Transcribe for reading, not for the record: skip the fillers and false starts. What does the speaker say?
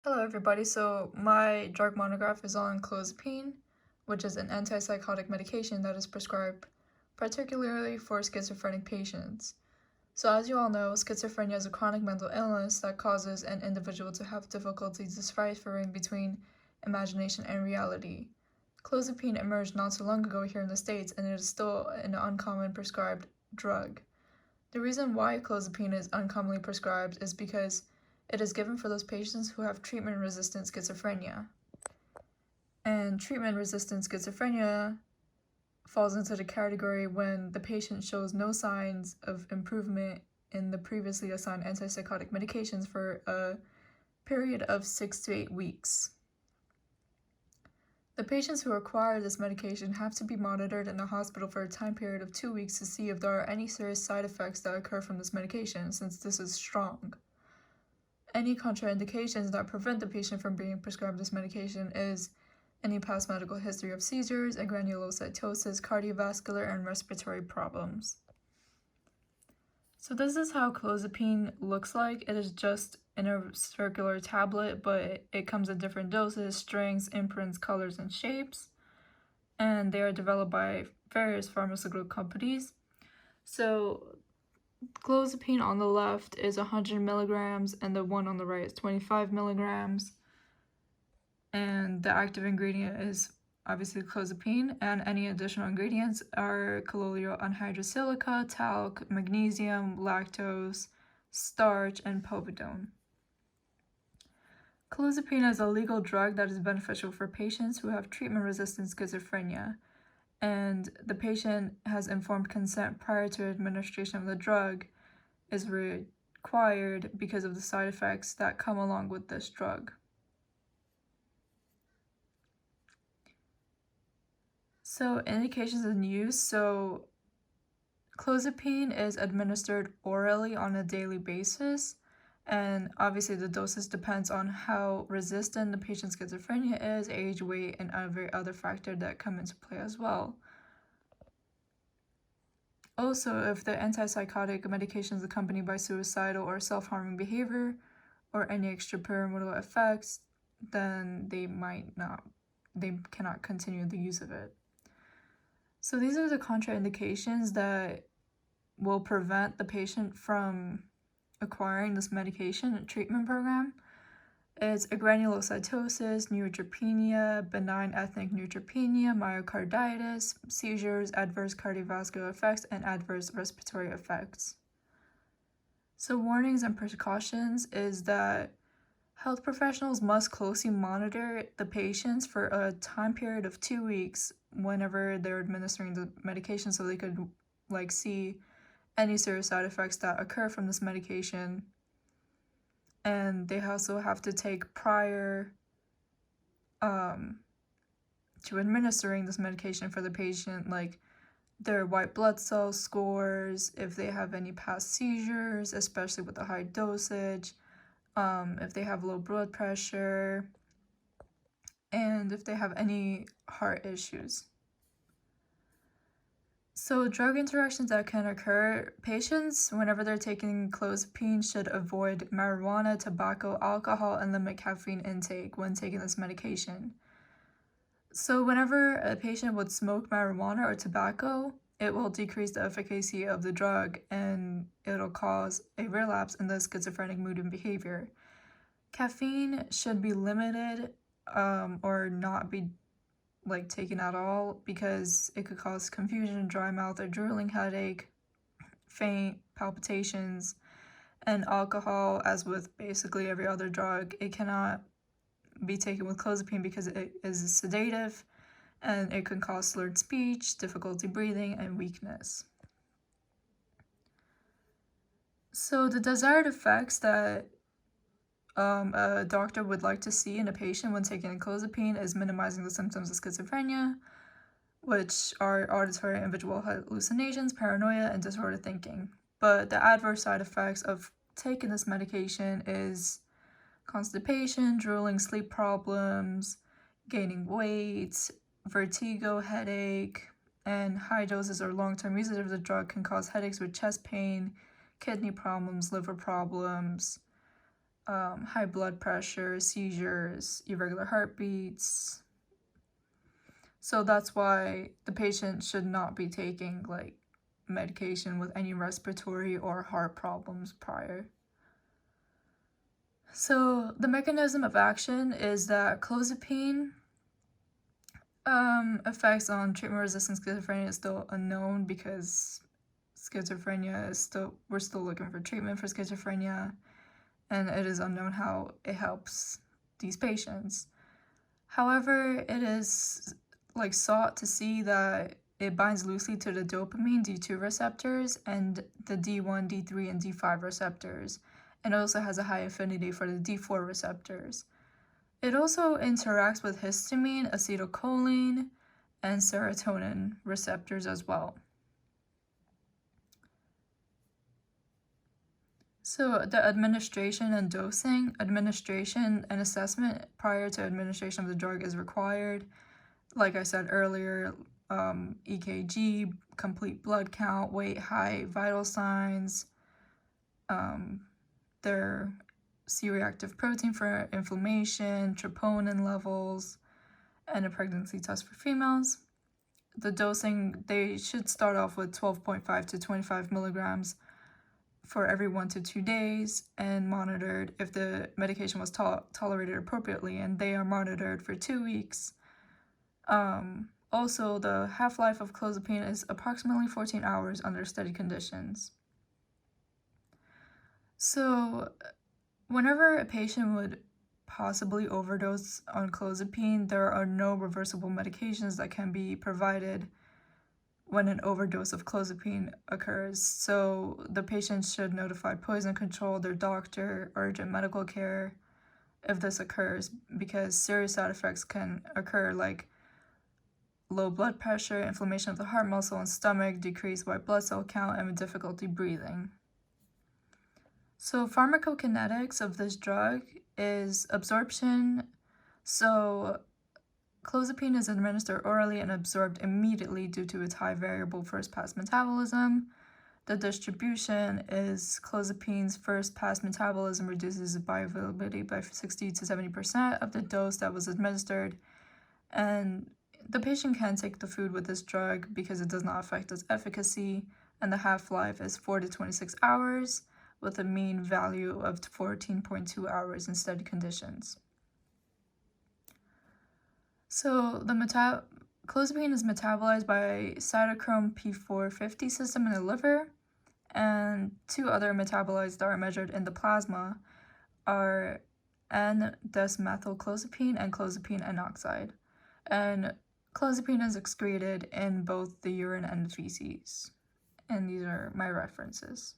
Hello everybody, so my drug monograph is on clozapine, which is an antipsychotic medication that is prescribed particularly for schizophrenic patients. So as you all know, schizophrenia is a chronic mental illness that causes an individual to have difficulty deciphering between imagination and reality. Clozapine emerged not so long ago here in the States and it is still an uncommon prescribed drug. The reason why clozapine is uncommonly prescribed is because it is given for those patients who have treatment-resistant schizophrenia. And treatment-resistant schizophrenia falls into the category when the patient shows no signs of improvement in the previously assigned antipsychotic medications for a period of 6 to 8 weeks. The patients who require this medication have to be monitored in the hospital for a time period of 2 weeks to see if there are any serious side effects that occur from this medication, since this is strong. Any contraindications that prevent the patient from being prescribed this medication is any past medical history of seizures, granulocytosis, cardiovascular, and respiratory problems. So this is how clozapine looks like. It is just in a circular tablet, but it comes in different doses, strengths, imprints, colors, and shapes. And they are developed by various pharmaceutical companies. So clozapine on the left is 100 milligrams, and the one on the right is 25 milligrams. And the active ingredient is obviously clozapine, and any additional ingredients are colloidal anhydrosilica, talc, magnesium, lactose, starch, and povidone. Clozapine is a legal drug that is beneficial for patients who have treatment-resistant schizophrenia, and the patient has informed consent prior to administration of the drug is required because of the side effects that come along with this drug. So indications and use. So clozapine is administered orally on a daily basis, and obviously the dosage depends on how resistant the patient's schizophrenia is, age, weight, and every other factor that come into play as well. Also, if the antipsychotic medication is accompanied by suicidal or self-harming behavior or any extrapyramidal effects, then they cannot continue the use of it. So these are the contraindications that will prevent the patient from acquiring this medication and treatment program. It's granulocytosis, neutropenia, benign ethnic neutropenia, myocarditis, seizures, adverse cardiovascular effects, and adverse respiratory effects. So warnings and precautions is that health professionals must closely monitor the patients for a time period of 2 weeks whenever they're administering the medication, so they could see any serious side effects that occur from this medication. And they also have to take prior to administering this medication for the patient, like their white blood cell scores, if they have any past seizures, especially with the high dosage, if they have low blood pressure, and if they have any heart issues. So drug interactions that can occur, patients, whenever they're taking clozapine, should avoid marijuana, tobacco, alcohol, and limit caffeine intake when taking this medication. So whenever a patient would smoke marijuana or tobacco, it will decrease the efficacy of the drug and it'll cause a relapse in the schizophrenic mood and behavior. Caffeine should be limited or not be taken at all, because it could cause confusion, dry mouth or drooling, headache, faint, palpitations. And alcohol, as with basically every other drug, it cannot be taken with clozapine because it is sedative and it can cause slurred speech, difficulty breathing, and weakness. So the desired effects that a doctor would like to see in a patient when taking clozapine is minimizing the symptoms of schizophrenia, which are auditory and visual hallucinations, paranoia, and disordered thinking. But the adverse side effects of taking this medication is constipation, drooling, sleep problems, gaining weight, vertigo, headache, and high doses or long-term usage of the drug can cause headaches with chest pain, kidney problems, liver problems, high blood pressure, seizures, irregular heartbeats. So that's why the patient should not be taking like medication with any respiratory or heart problems prior. So the mechanism of action is that clozapine effects on treatment-resistant schizophrenia is still unknown because we're still looking for treatment for schizophrenia, and it is unknown how it helps these patients. However, it is sought to see that it binds loosely to the dopamine D2 receptors and the D1, D3, and D5 receptors, and also has a high affinity for the D4 receptors. It also interacts with histamine, acetylcholine, and serotonin receptors as well. So the administration and dosing, administration and assessment prior to administration of the drug is required. Like I said earlier, EKG, complete blood count, weight, height, vital signs, their C-reactive protein for inflammation, troponin levels, and a pregnancy test for females. The dosing, they should start off with 12.5 to 25 milligrams for every 1 to 2 days and monitored if the medication was tolerated appropriately, and they are monitored for 2 weeks. Also, the half-life of clozapine is approximately 14 hours under steady conditions. So, whenever a patient would possibly overdose on clozapine, there are no reversible medications that can be provided when an overdose of clozapine occurs. So the patient should notify poison control, their doctor, urgent medical care if this occurs, because serious side effects can occur like low blood pressure, inflammation of the heart muscle and stomach, decreased white blood cell count, and difficulty breathing. So pharmacokinetics of this drug is absorption. So clozapine is administered orally and absorbed immediately due to its high variable first-pass metabolism. The distribution is clozapine's first-pass metabolism reduces bioavailability by 60 to 70% of the dose that was administered, and the patient can take the food with this drug because it does not affect its efficacy, and the half-life is 4 to 26 hours with a mean value of 14.2 hours in steady conditions. So the clozapine is metabolized by cytochrome P450 system in the liver, and 2 other metabolites that are measured in the plasma are N-desmethylclozapine and clozapine N-oxide. And clozapine is excreted in both the urine and the feces. And these are my references.